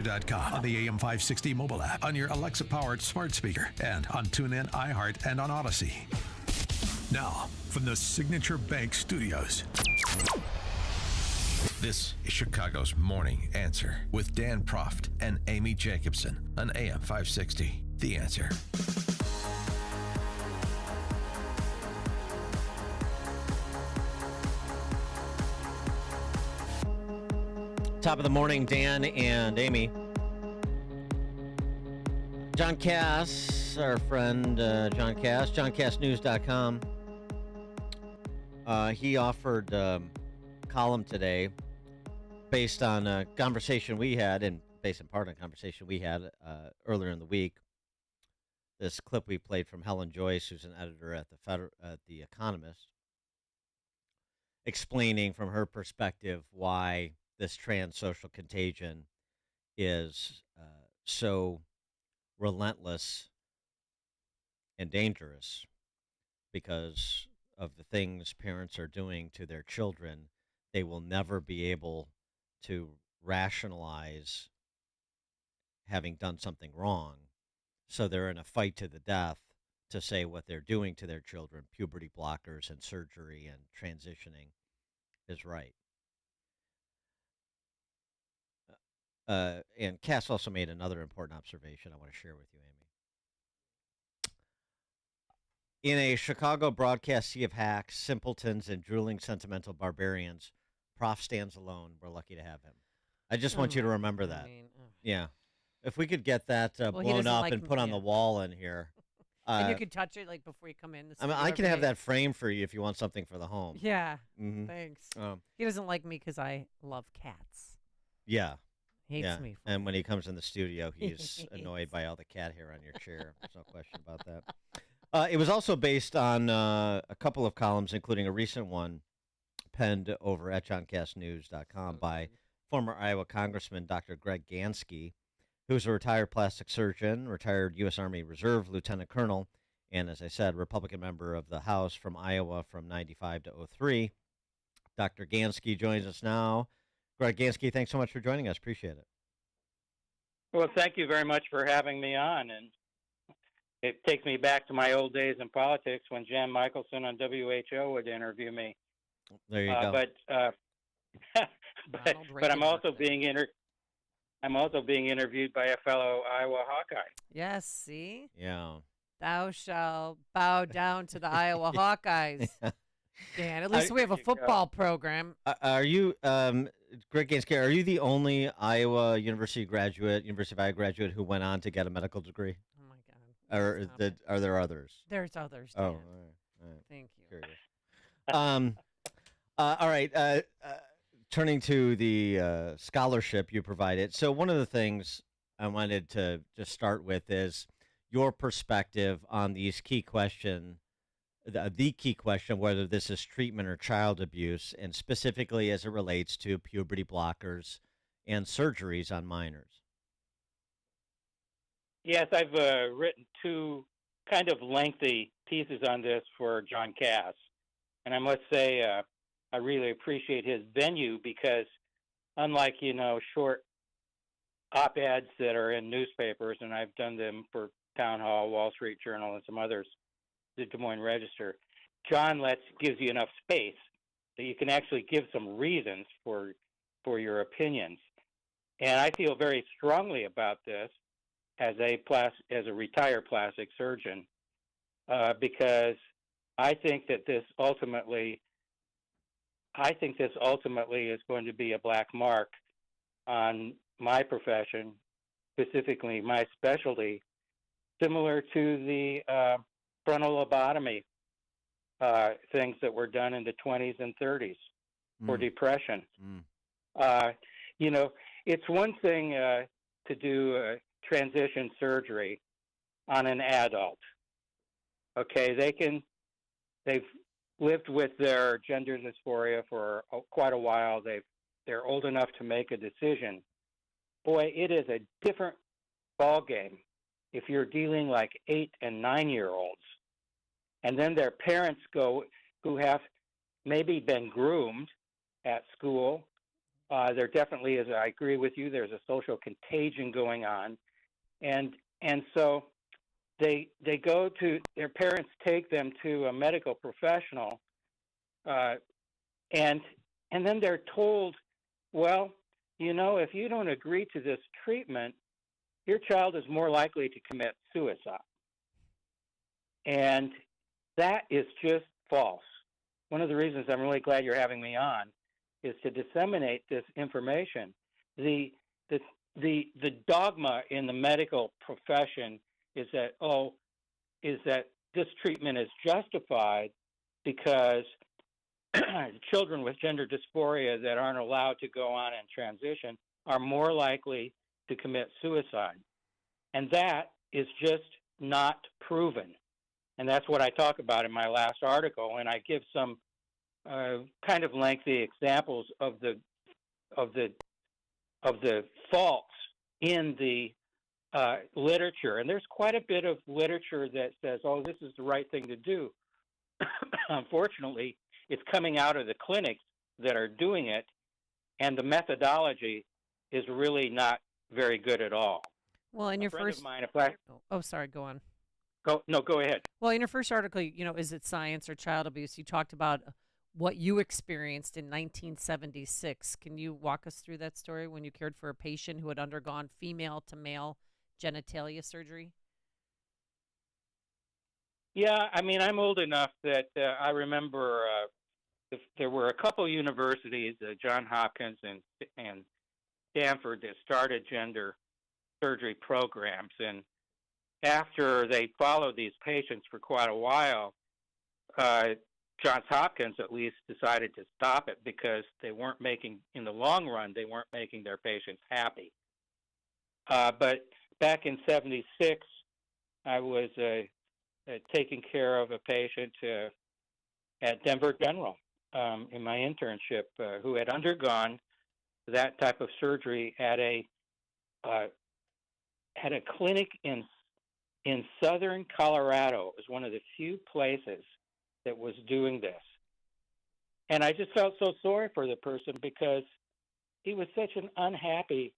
Com, on the AM 560 mobile app, on your Alexa-powered smart speaker, and on TuneIn, iHeart, and on Odyssey. Now, from the Signature Bank Studios. This is Chicago's Morning Answer with Dan Proft and Amy Jacobson on AM 560. The Answer. Top of the morning, Dan and Amy. John Cass, our friend John Cass, JohnCassNews.com. He offered a column today based on a conversation we had, and based in part on a conversation we had earlier in the week. This clip we played from Helen Joyce, who's an editor at the Economist, explaining from her perspective why this trans social contagion is so relentless and dangerous because of the things parents are doing to their children. They will never be able to rationalize having done something wrong. So they're in a fight to the death to say what they're doing to their children, puberty blockers and surgery and transitioning, is right. And Cass also made another important observation I want to share with you, Amy. In a Chicago broadcast sea of hacks, simpletons, and drooling sentimental barbarians, Prof stands alone. We're lucky to have him. I just want you to remember that. Yeah. If we could get that blown up and put on the wall in here. And you could touch it like before you come in. I can have that framed for you if you want something for the home. Yeah. Mm-hmm. Thanks. He doesn't like me because I love cats. Yeah. Hates me. And when he comes in the studio, he's annoyed by all the cat hair on your chair. There's no question about that. It was also based on a couple of columns, including a recent one penned over at JohnCassNews.com by former Iowa Congressman Dr. Greg Ganske, who's a retired plastic surgeon, retired U.S. Army Reserve Lieutenant Colonel, and, as I said, Republican member of the House from Iowa from 95 to 03. Dr. Ganske joins us now. Greg Ganske, thanks so much for joining us. Appreciate it. Well, thank you very much for having me on. And it takes me back to my old days in politics when Jan Michelson on WHO would interview me. There you go. But I'm also being interviewed by a fellow Iowa Hawkeye. Yes, see? Yeah. Thou shalt bow down to the Iowa Hawkeyes. Dan, at least we have a football program. Are you, Greg Ganske, are you the only Iowa University of Iowa graduate who went on to get a medical degree? Oh, my God. Are there others? There's others, Dan. Oh, all right. Thank you. Curious. All right. Turning to the scholarship you provided. So one of the things I wanted to just start with is your perspective on these key questions. The key question, whether this is treatment or child abuse, and specifically as it relates to puberty blockers and surgeries on minors. Yes, I've written two kind of lengthy pieces on this for John Cass. And I must say, I really appreciate his venue because unlike, short op-eds that are in newspapers, and I've done them for Town Hall, Wall Street Journal, and some others, the Des Moines Register, John gives you enough space that you can actually give some reasons for your opinions. And I feel very strongly about this as a retired plastic surgeon because I think this ultimately is going to be a black mark on my profession, specifically my specialty, similar to the frontal lobotomy things that were done in the 20s and 30s for depression. It's one thing to do transition surgery on an adult. Okay, they've lived with their gender dysphoria for quite a while. They're old enough to make a decision. Boy, it is a different ballgame if you're dealing like 8 and 9-year-olds, and then their parents who have maybe been groomed at school There definitely is. I agree with you. There's a social contagion going on, and so they go to their parents take them to a medical professional, uh, and then they're told, well, if you don't agree to this treatment, your child is more likely to commit suicide, and that is just false. One of the reasons I'm really glad you're having me on is to disseminate this information. The the the dogma in the medical profession is that this treatment is justified because children with gender dysphoria that aren't allowed to go on and transition are more likely to commit suicide. And that is just not proven. And that's what I talk about in my last article. And I give some kind of lengthy examples of the faults in the literature. And there's quite a bit of literature that says, oh, this is the right thing to do. Unfortunately, it's coming out of the clinics that are doing it, and the methodology is really not very good at all. Well, in your first, sorry, go on. Go ahead. Well, in your first article, is it science or child abuse? You talked about what you experienced in 1976. Can you walk us through that story when you cared for a patient who had undergone female to male genitalia surgery? Yeah, I mean, I'm old enough that I remember there were a couple universities, Johns Hopkins and Stanford, that started gender surgery programs. And after they followed these patients for quite a while, Johns Hopkins at least decided to stop it because they weren't making, in the long run, they weren't making their patients happy. But back in '76, I was taking care of a patient at Denver General in my internship who had undergone that type of surgery at a clinic in southern Colorado. It was one of the few places that was doing this. And I just felt so sorry for the person because he was such an unhappy,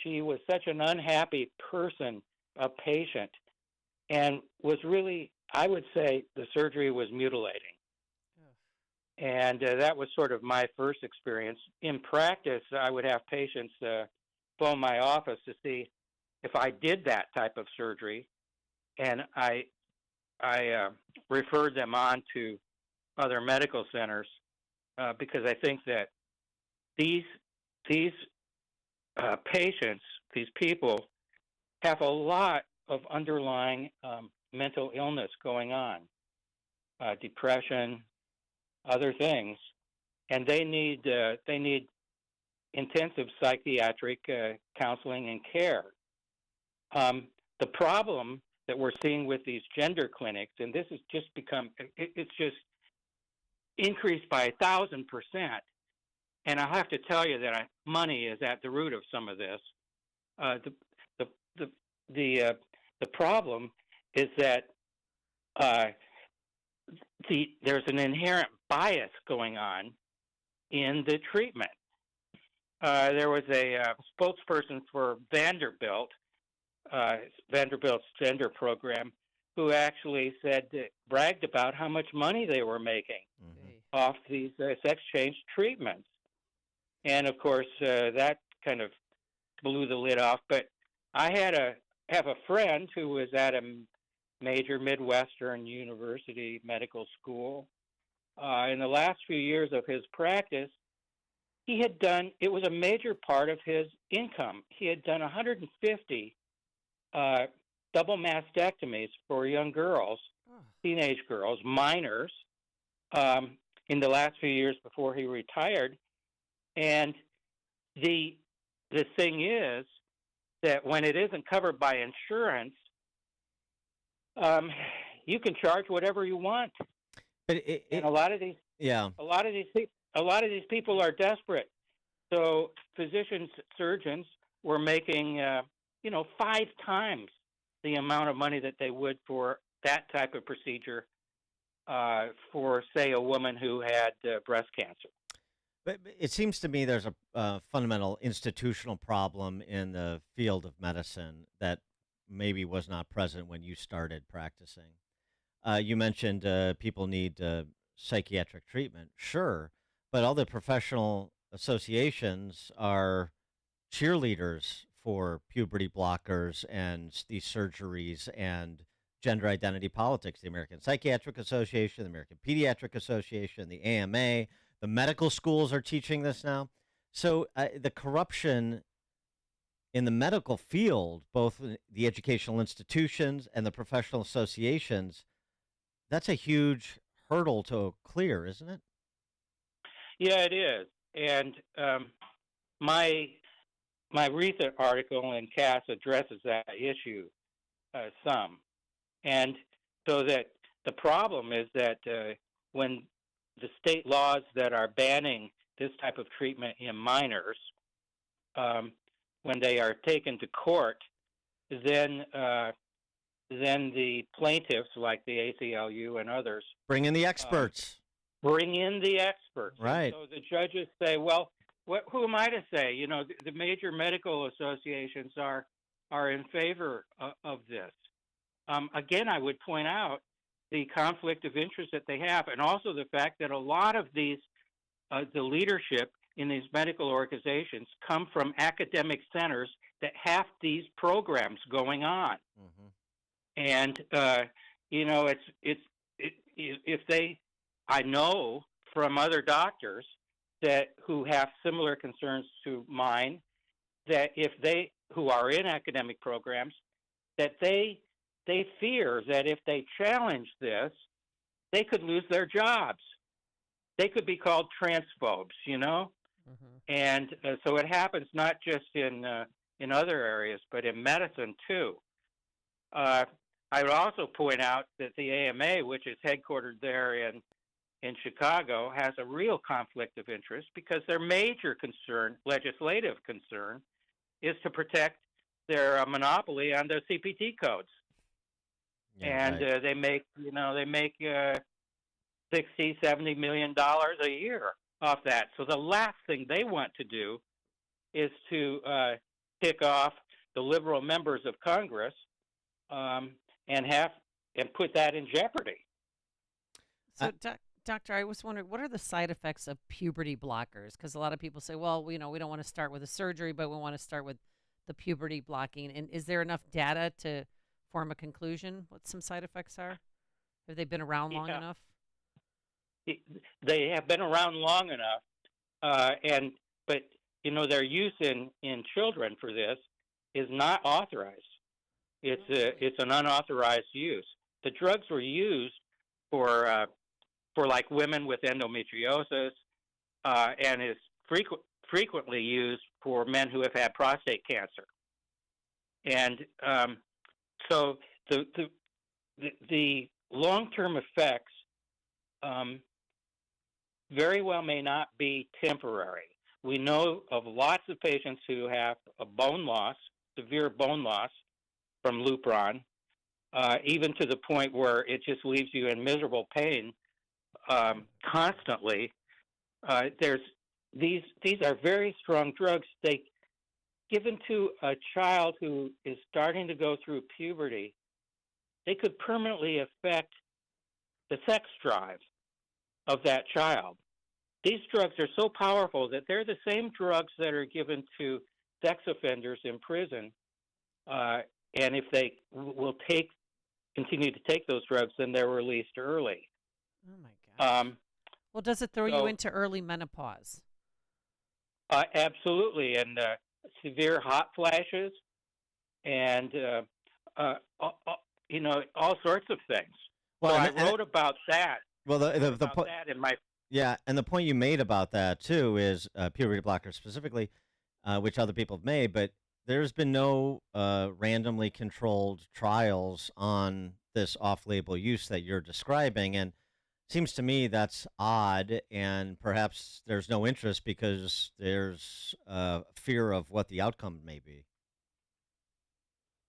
she was such an unhappy person, a patient, and was really, I would say, the surgery was mutilating. And that was sort of my first experience. In practice, I would have patients phone my office to see if I did that type of surgery, and I referred them on to other medical centers because I think that these patients, these people, have a lot of underlying mental illness going on, depression, other things, and they need intensive psychiatric counseling and care. The problem that we're seeing with these gender clinics, and this has just it's just increased by 1,000%. And I'll have to tell you that money is at the root of some of this. The problem is that there's an inherent bias going on in the treatment. There was a spokesperson for Vanderbilt's gender program who actually bragged about how much money they were making off these sex change treatments. And of course, that kind of blew the lid off. But I have a friend who was at a major Midwestern university medical school. In the last few years of his practice, it was a major part of his income. He had done 150 double mastectomies for young girls, teenage girls, minors, in the last few years before he retired. And the thing is that when it isn't covered by insurance, you can charge whatever you want. But and a lot of these people are desperate. So surgeons were making 5 times the amount of money that they would for that type of procedure for, say, a woman who had breast cancer. But it seems to me there's a fundamental institutional problem in the field of medicine that maybe was not present when you started practicing. You mentioned people need psychiatric treatment, sure, but all the professional associations are cheerleaders for puberty blockers and these surgeries and gender identity politics. The American Psychiatric Association, the American Pediatric Association, the AMA, the medical schools are teaching this now. So the corruption in the medical field, both in the educational institutions and the professional associations, that's a huge hurdle to clear, isn't it? Yeah, it is. And my my recent article in Cass addresses that issue some. And so that the problem is that when the state laws that are banning this type of treatment in minors, when they are taken to court, then the plaintiffs, like the ACLU and others, Bring in the experts. bring in the experts. Right. And so the judges say, well, who am I to say? You know, the major medical associations are in favor of this. Again, I would point out the conflict of interest that they have, and also the fact that a lot of these, the leadership in these medical organizations come from academic centers that have these programs going on. Mm-hmm. And you know, if they, I know from other doctors that who have similar concerns to mine, that if they who are in academic programs, that they fear that if they challenge this, they could lose their jobs. They could be called transphobes, you know. Mm-hmm. And so it happens not just in other areas, but in medicine too. I would also point out that the AMA, which is headquartered there in Chicago, has a real conflict of interest because their major concern, legislative concern, is to protect their monopoly on the CPT codes. Yeah, And right. they make $60-70 million a year off that. So the last thing they want to do is to pick off the liberal members of Congress and put that in jeopardy. So, Doctor, I was wondering, what are the side effects of puberty blockers? Because a lot of people say, well, we don't want to start with a surgery, but we want to start with the puberty blocking. And is there enough data to form a conclusion what some side effects are? Have they been around long enough? They have been around long enough, but you know, their use in children for this is not authorized. It's an unauthorized use. The drugs were used for like women with endometriosis, and is frequently used for men who have had prostate cancer. And so the long-term effects very well may not be temporary. We know of lots of patients who have a bone loss, severe bone loss from Lupron, even to the point where it just leaves you in miserable pain constantly. These are very strong drugs. They given to a child who is starting to go through puberty, they could permanently affect the sex drive of that child. These drugs are so powerful that they're the same drugs that are given to sex offenders in prison. And if they will continue to take those drugs, then they're released early. Oh, my gosh. Well, does it throw you into early menopause? Absolutely, and severe hot flashes, and you know, all sorts of things. Well, so I wrote about that. Well, the about that in my yeah, and the point you made about that too is puberty blockers specifically, which other people have made, but there's been no randomly controlled trials on this off-label use that you're describing, and it seems to me that's odd, and perhaps there's no interest because there's fear of what the outcome may be.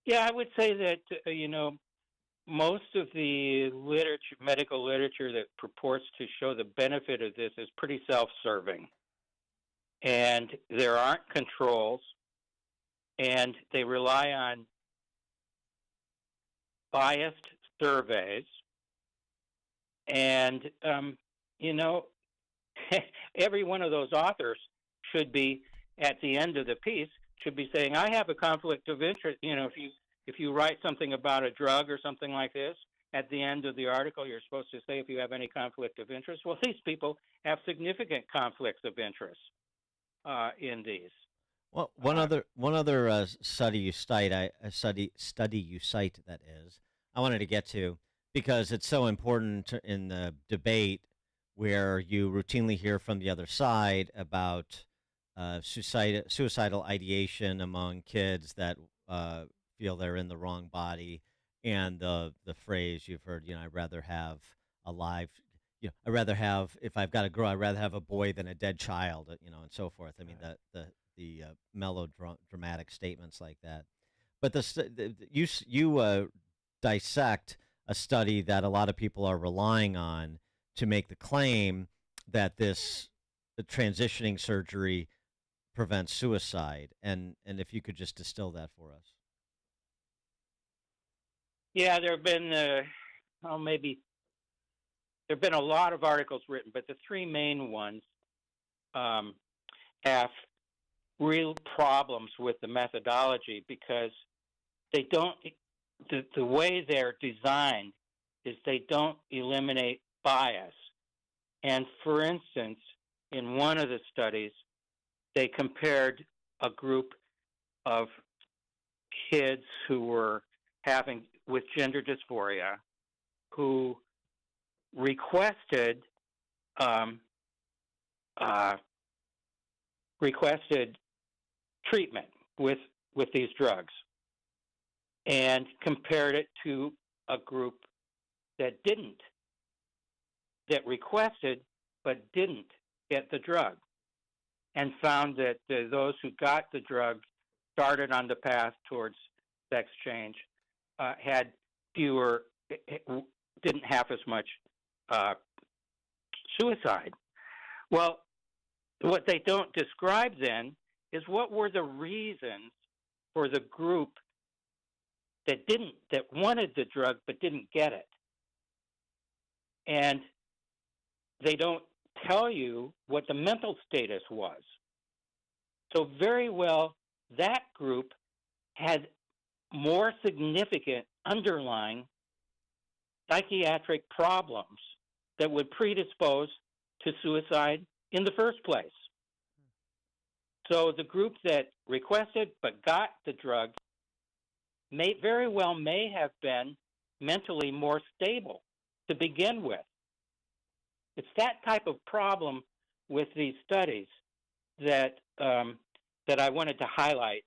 Yeah, I would say that you know, most of the literature, medical literature that purports to show the benefit of this is pretty self-serving. and there aren't controls, and they rely on biased surveys. And, every one of those authors should be, at the end of the piece, should be saying, I have a conflict of interest. If you write something about a drug or something like this, at the end of the article, you're supposed to say if you have any conflict of interest. Well, these people have significant conflicts of interest in these. Well, one other study you cite, study you cite that is, I wanted to get to because it's so important in the debate where you routinely hear from the other side about suicidal ideation among kids that feel they're in the wrong body, and the phrase you've heard, I'd rather have a live, I'd rather have, if I've got a girl, I'd rather have a boy than a dead child, and so forth. I mean, the melodramatic statements like that. But you dissect a study that a lot of people are relying on to make the claim that the transitioning surgery prevents suicide, and if you could just distill that for us. Yeah, there have been a lot of articles written, but the three main ones have real problems with the methodology because they don't. The way they're designed is they don't eliminate bias. And for instance, in one of the studies, they compared a group of kids who were with gender dysphoria who requested treatment with these drugs, and compared it to a group that requested but didn't get the drug, and found that those who got the drug started on the path towards sex change, had fewer, didn't have as much suicide. Well, what they don't describe then is what were the reasons for the group that wanted the drug but didn't get it. And they don't tell you what the mental status was. So very well, that group had more significant underlying psychiatric problems that would predispose to suicide in the first place. So the group that requested but got the drug may have been mentally more stable to begin with. It's that type of problem with these studies that I wanted to highlight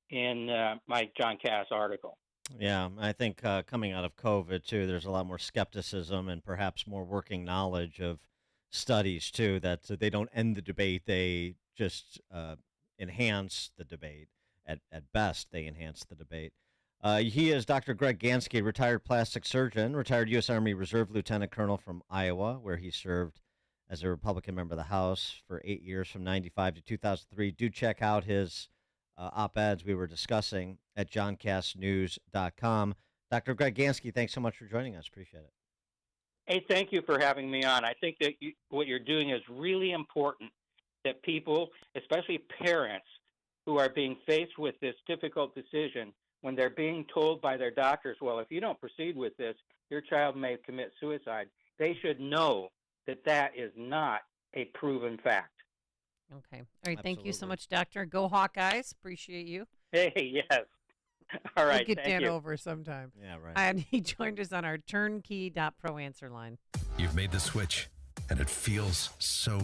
in my John Cass article. Yeah, I think coming out of COVID, too, there's a lot more skepticism and perhaps more working knowledge of studies, too, that they don't end the debate. They just enhance the debate. At best, they enhance the debate. He is Dr. Greg Ganske, retired plastic surgeon, retired U.S. Army Reserve Lieutenant Colonel from Iowa, where he served as a Republican member of the House for 8 years from 95 to 2003. Do check out his op-eds we were discussing at johncassnews.com. Dr. Greg Ganske, thanks so much for joining us. Appreciate it. Hey, thank you for having me on. I think that what you're doing is really important, that people, especially parents, who are being faced with this difficult decision, when they're being told by their doctors, well, if you don't proceed with this, your child may commit suicide, they should know that that is not a proven fact. Okay. All right. Thank you so much, Doctor. Go Hawkeyes. Appreciate you. Hey, yes. All right. We'll get Dan you. over sometime. Yeah, right. And he joined us on our turnkey.pro answer line. You've made the switch, and it feels so